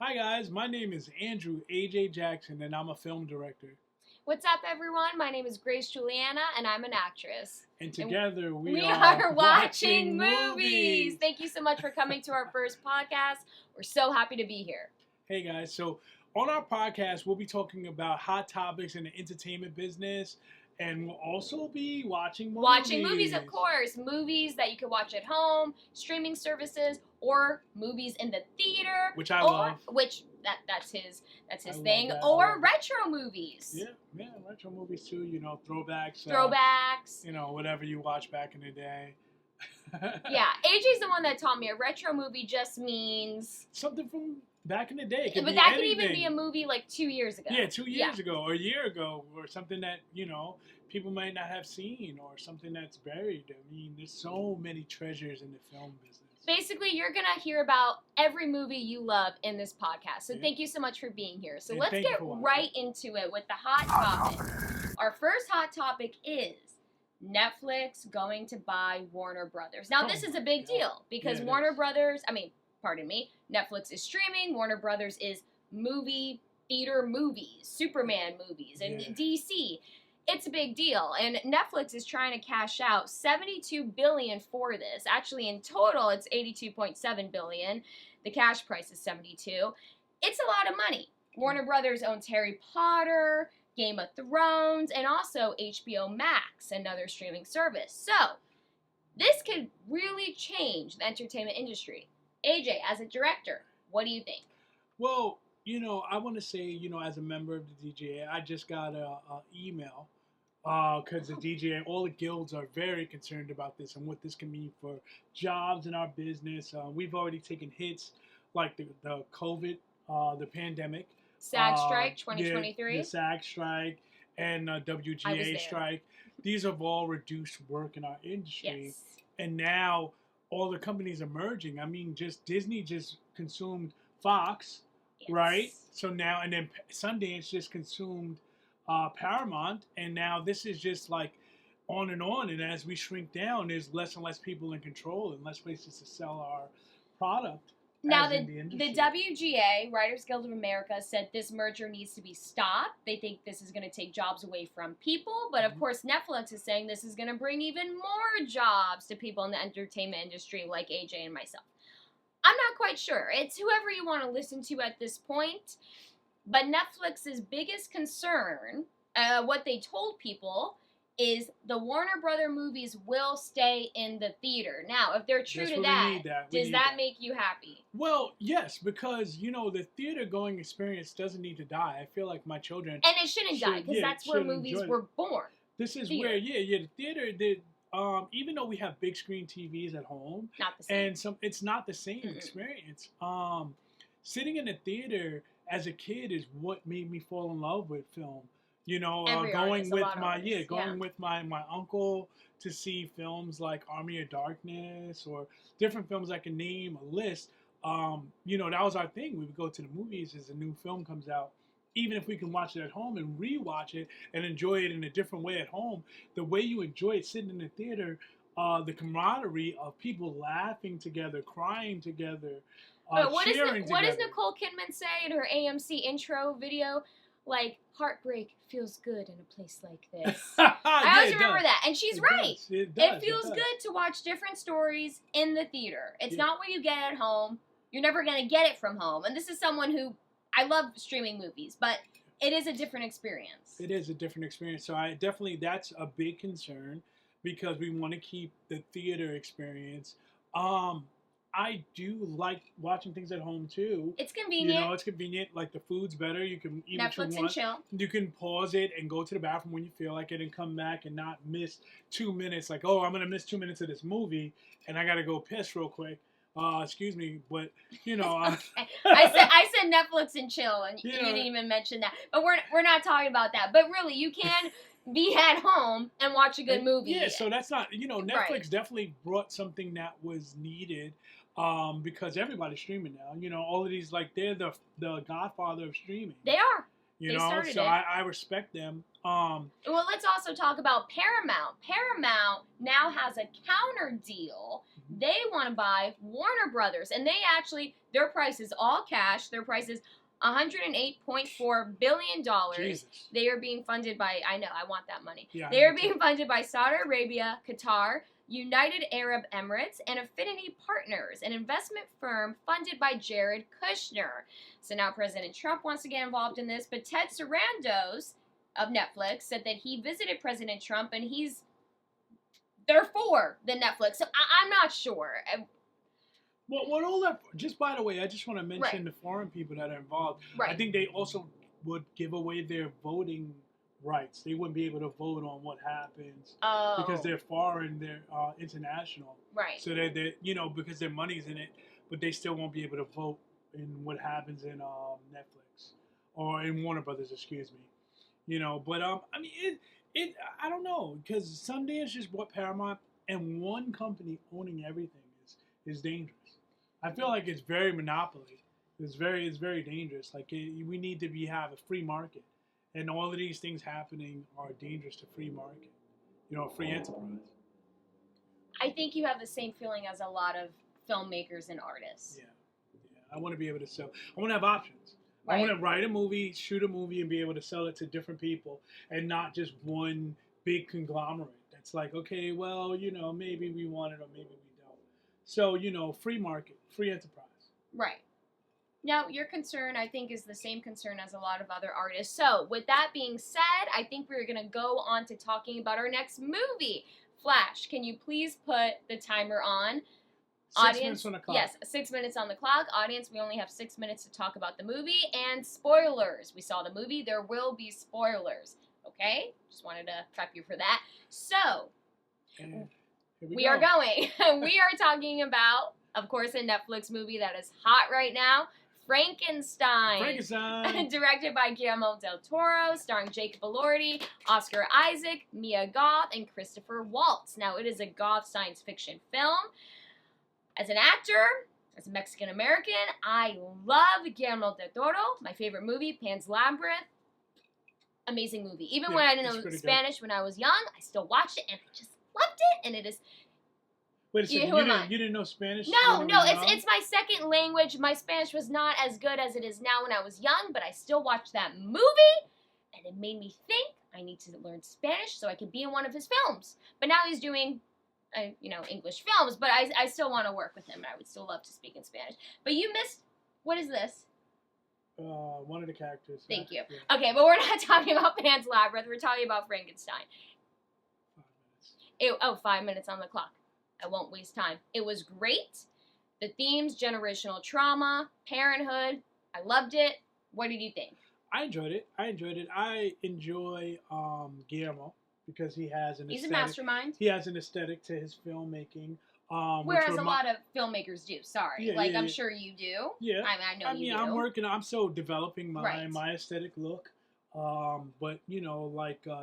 Hi guys, my name is Andrew AJ Jackson and I'm a film director. What's up, everyone? My name is Grace Juliana, and I'm an actress. And together we are are watching movies. Thank you so much for coming to our first podcast. We're so happy to be here. Hey guys, so on our podcast, we'll be talking about hot topics in the entertainment business, and we'll also be watching movies. Watching movies, of course. Movies that you can watch at home, streaming services, or movies in the theater. Which I love. That's his thing. Or retro movies. Yeah, retro movies too. You know, throwbacks. Throwbacks. Whatever you watched back in the day. Yeah, AJ's the one that taught me a retro movie just means something from back in the day. But that could even be a movie like 2 years ago. Yeah, 2 years ago or a year ago, or something that, people might not have seen, or something that's buried. I mean, there's so many treasures in the film business. Basically, you're going to hear about every movie you love in this podcast. So thank you so much for being here. So let's get right into it with the hot topic. Our first hot topic is Netflix going to buy Warner Brothers. Now, this is a big deal because Netflix is streaming, Warner Brothers is theater movies, Superman movies, and DC. It's a big deal, and Netflix is trying to cash out $72 billion for this. Actually, in total, it's $82.7 billion. The cash price is $72. It's a lot of money. Warner Brothers owns Harry Potter, Game of Thrones, and also HBO Max, another streaming service. So, this could really change the entertainment industry. AJ, as a director, what do you think? Well, I want to say, as a member of the DGA, I just got an email because the DGA, all the guilds are very concerned about this and what this can mean for jobs in our business. We've already taken hits like the COVID, the pandemic. SAG strike 2023. The SAG strike and WGA strike. These have all reduced work in our industry. Yes. And now all the companies are merging. I mean, Disney just consumed Fox. Yes. Right? So now, and then Sundance just consumed Paramount, and now this is just like on. And as we shrink down, there's less and less people in control and less places to sell our product. Now, the WGA, Writers Guild of America, said this merger needs to be stopped. They think this is going to take jobs away from people, but of course Netflix is saying this is going to bring even more jobs to people in the entertainment industry like AJ and myself. I'm not quite sure. It's whoever you want to listen to at this point. But Netflix's biggest concern, what they told people, is the Warner Brother movies will stay in the theater. Now, if they're true to that, does that make you happy? Well, yes, because, the theater-going experience doesn't need to die. I feel like my children... And it shouldn't die, because that's where movies were born. This is where, the theater did... even though we have big screen TVs at home, not the same. And it's not the same experience. Sitting in a theater as a kid is what made me fall in love with film. Going with my uncle to see films like Army of Darkness or different films I can name a list. That was our thing. We would go to the movies as a new film comes out. Even if we can watch it at home and rewatch it and enjoy it in a different way at home, the way you enjoy it sitting in the theater, the camaraderie of people laughing together, crying together, cheering together. What does Nicole Kidman say in her AMC intro video? Like, heartbreak feels good in a place like this. I always remember that. And she's right. It feels good to watch different stories in the theater. It's not what you get at home. You're never going to get it from home. And this is someone who... I love streaming movies, but it is a different experience. It is a different experience. So that's a big concern because we want to keep the theater experience. I do like watching things at home too. It's convenient. It's convenient. Like the food's better. You can eat Netflix and chill. You can pause it and go to the bathroom when you feel like it and come back and not miss 2 minutes. Like, I'm going to miss 2 minutes of this movie and I got to go piss real quick. Excuse me, but okay. I said Netflix and chill, and you didn't even mention that. But we're not talking about that. But really, you can be at home and watch a good movie. Yeah, so that's not Netflix definitely brought something that was needed, because everybody's streaming now. All of these they're the godfather of streaming. They are. You know, so I respect them. Well, let's also talk about Paramount. Paramount now has a counter deal. They want to buy Warner Brothers, and they actually, their price is all cash. Their price is $108.4 billion. Jesus. They are being funded by, I know, I want that money. Yeah, they are being funded by Saudi Arabia, Qatar, United Arab Emirates, and Affinity Partners, an investment firm funded by Jared Kushner. So now President Trump wants to get involved in this, but Ted Sarandos of Netflix said that he visited President Trump and they're for the Netflix. So I'm not sure. Well, what all that? Just by the way, I just want to mention the foreign people that are involved. Right. I think they also would give away their voting rights. They wouldn't be able to vote on what happens because they're foreign, they're international. Right. So they're because their money's in it, but they still won't be able to vote in what happens in Netflix or in Warner Brothers, excuse me. You know, but I mean, I don't know, because Sundance just bought Paramount, and one company owning everything is dangerous. I feel like it's very monopoly. It's very dangerous. Like we need to have a free market, and all of these things happening are dangerous to free market. You know, free enterprise. I think you have the same feeling as a lot of filmmakers and artists. Yeah. I want to be able to sell. I want to have options. Right. I want to write a movie, shoot a movie, and be able to sell it to different people, and not just one big conglomerate that's like, okay, well, maybe we want it or maybe we don't. So, free market, free enterprise. Right. Now, your concern, I think, is the same concern as a lot of other artists. So, with that being said, I think we're going to go on to talking about our next movie. Flash, can you please put the timer on? 6 minutes on the clock. Yes, 6 minutes on the clock. Audience, we only have 6 minutes to talk about the movie. And spoilers. We saw the movie. There will be spoilers. Okay? Just wanted to prep you for that. So, we are going. We are talking about, of course, a Netflix movie that is hot right now, Frankenstein. Directed by Guillermo Del Toro, starring Jacob Elordi, Oscar Isaac, Mia Goth, and Christopher Waltz. Now, it is a goth science fiction film. As an actor, as a Mexican-American, I love Guillermo del Toro. My favorite movie, Pan's Labyrinth. Amazing movie. Even when I didn't know Spanish when I was young, I still watched it and I just loved it. And it is... Wait a second, you didn't know Spanish? No, it's my second language. My Spanish was not as good as it is now when I was young, but I still watched that movie, and it made me think I need to learn Spanish so I could be in one of his films. But now he's doing, English films, but I still want to work with him, and I would still love to speak in Spanish. But you missed, what is this? One of the characters. Thank you. Yeah. Okay, but we're not talking about Pan's Labyrinth. We're talking about Frankenstein. 5 minutes. 5 minutes on the clock. I won't waste time. It was great. The themes, generational trauma, parenthood. I loved it. What did you think? I enjoyed it. I enjoy Guillermo because he has an aesthetic. He's a mastermind. He has an aesthetic to his filmmaking. Whereas a lot of filmmakers do. Sorry. I'm sure you do. Yeah. I know you do. I'm still developing my aesthetic look. But,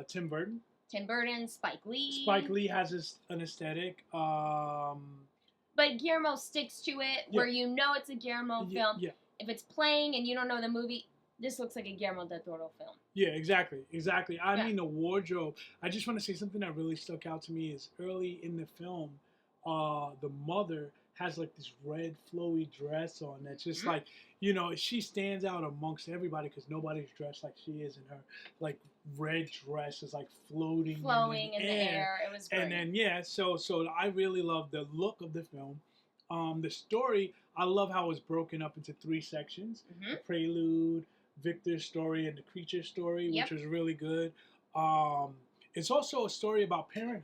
Tim Burton. Tim Burton, Spike Lee. Spike Lee has an aesthetic. But Guillermo sticks to it, where it's a Guillermo film. Yeah. If it's playing and you don't know the movie, this looks like a Guillermo del Toro film. Yeah, exactly. I mean, the wardrobe. I just want to say something that really stuck out to me is early in the film, the mother has like this red flowy dress on that's just like, she stands out amongst everybody because nobody's dressed like she is, and her like red dress is like flowing in the air. It was great. And then so I really love the look of the film. The story, I love how it's broken up into 3 sections: the prelude, Victor's story, and the creature story, which was really good. It's also a story about parenthood.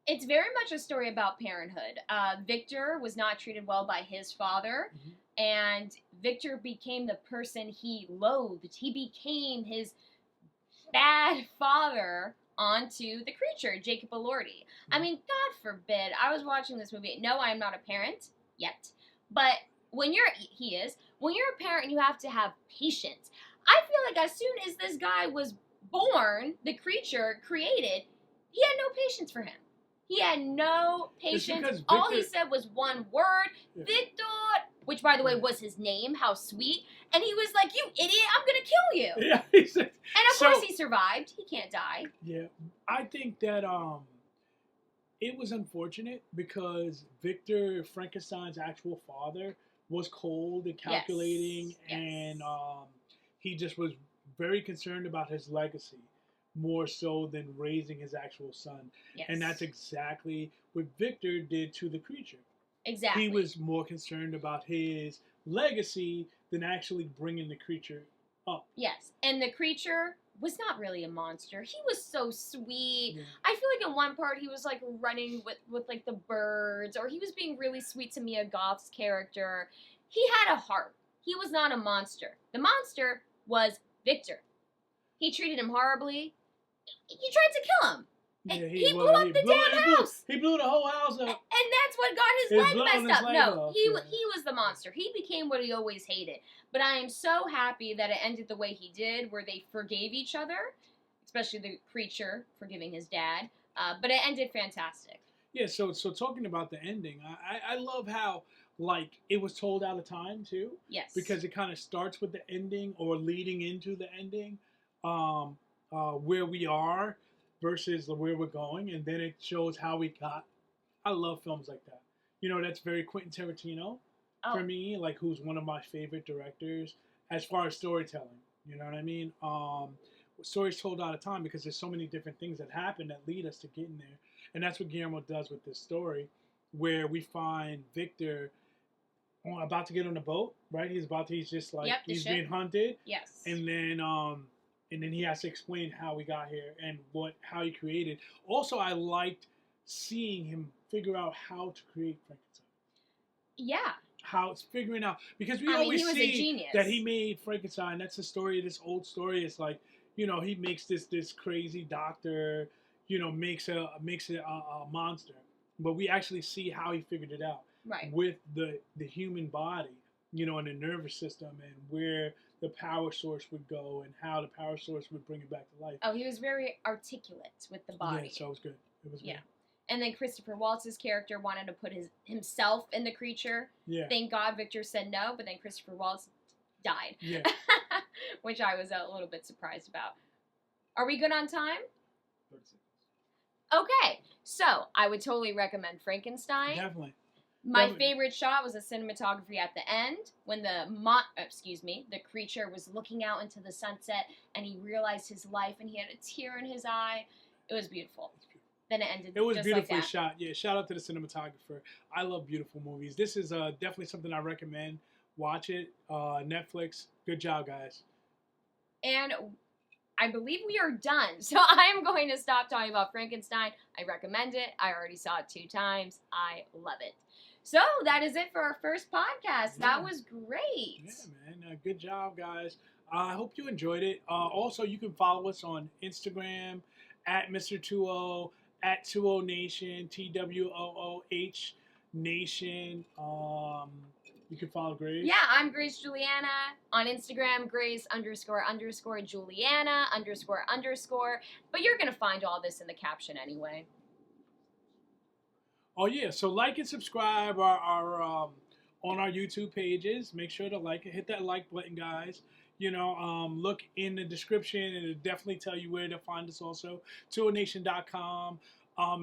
It's very much a story about parenthood. Victor was not treated well by his father, and Victor became the person he loathed. He became his bad father onto the creature, Jacob Elordi. I mean, God forbid. I was watching this movie. No, I am not a parent yet. But when you're a parent, you have to have patience. I feel like as soon as this guy was born, the creature created, he had no patience for him. He had no patience. All he said was one word. Yeah. Victor, which, by the way, was his name. How sweet. And he was like, you idiot, I'm going to kill you. Yeah, he said, and of course he survived. He can't die. Yeah. I think that it was unfortunate because Victor Frankenstein's actual father was cold and calculating, and he just was very concerned about his legacy more so than raising his actual son. Yes. And that's exactly what Victor did to the creature. Exactly. He was more concerned about his legacy than actually bringing the creature up. Yes, and the creature was not really a monster. He was so sweet. Yeah. I feel like in one part he was like running with like the birds, or he was being really sweet to Mia Goth's character. He had a heart. He was not a monster. The monster was Victor. He treated him horribly. He tried to kill him. Yeah, he blew up the damn house. He blew the whole house up. And that's what got his leg messed up. No, he was the monster. He became what he always hated. But I am so happy that it ended the way he did, where they forgave each other, especially the creature forgiving his dad. But it ended fantastic. Yeah, so talking about the ending, I love how, like, it was told out of time, too. Yes. Because it kind of starts with the ending or leading into the ending, where we are versus where we're going, and then it shows how we got. I love films like that. You know, that's very Quentin Tarantino for me, like, who's one of my favorite directors as far as storytelling. You know what I mean? Stories told out of time because there's so many different things that happen that lead us to getting there. And that's what Guillermo does with this story, where we find Victor about to get on a boat, right? He's just like, he's being hunted. Yes. And then he has to explain how we got here and how he created. Also, I liked seeing him figure out how to create Frankenstein. Yeah. How it's figuring out, because we always see that he made Frankenstein. That's the story. This old story. It's like, you know, he makes this crazy doctor, you know, makes a monster. But we actually see how he figured it out. Right. With the human body, you know, and the nervous system, and where the power source would go and how the power source would bring it back to life. Oh, he was very articulate with the body. Yeah, so it was good. It was good. And then Christopher Waltz's character wanted to put himself in the creature. Yeah. Thank God Victor said no, but then Christopher Waltz died. Yeah. Which I was a little bit surprised about. Are we good on time? 36. Okay, so I would totally recommend Frankenstein. Definitely. My favorite shot was the cinematography at the end when the creature was looking out into the sunset and he realized his life and he had a tear in his eye. It was beautiful. Then it ended. It was just beautifully like that. shot. Yeah, shout out to the cinematographer. I love beautiful movies. This is definitely something I recommend. Watch it. Netflix. Good job, guys. And I believe we are done. So I'm going to stop talking about Frankenstein. I recommend it. I already saw it 2 times. I love it. So that is it for our first podcast. Yeah. That was great. Yeah, man. Good job, guys. I hope you enjoyed it. Also, you can follow us on Instagram at Mr. 2O, at TwoOhNation, TWOOH Nation. You can follow Grace. Yeah, I'm Grace Juliana on Instagram, Grace__Juliana __. But you're going to find all this in the caption anyway. Oh, yeah. So like and subscribe our on our YouTube pages. Make sure to like it. Hit that like button, guys. You know, look in the description, and it'll definitely tell you where to find us also. TwoOhNation.com.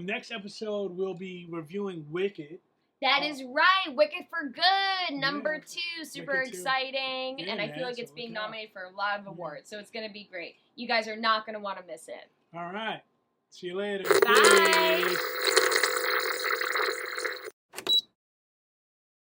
Next episode, we'll be reviewing Wicked. That is right. Wicked for Good, number 2. Super exciting. Yeah, and I feel like it's being nominated for a lot of awards. So it's going to be great. You guys are not going to want to miss it. All right. See you later. Bye.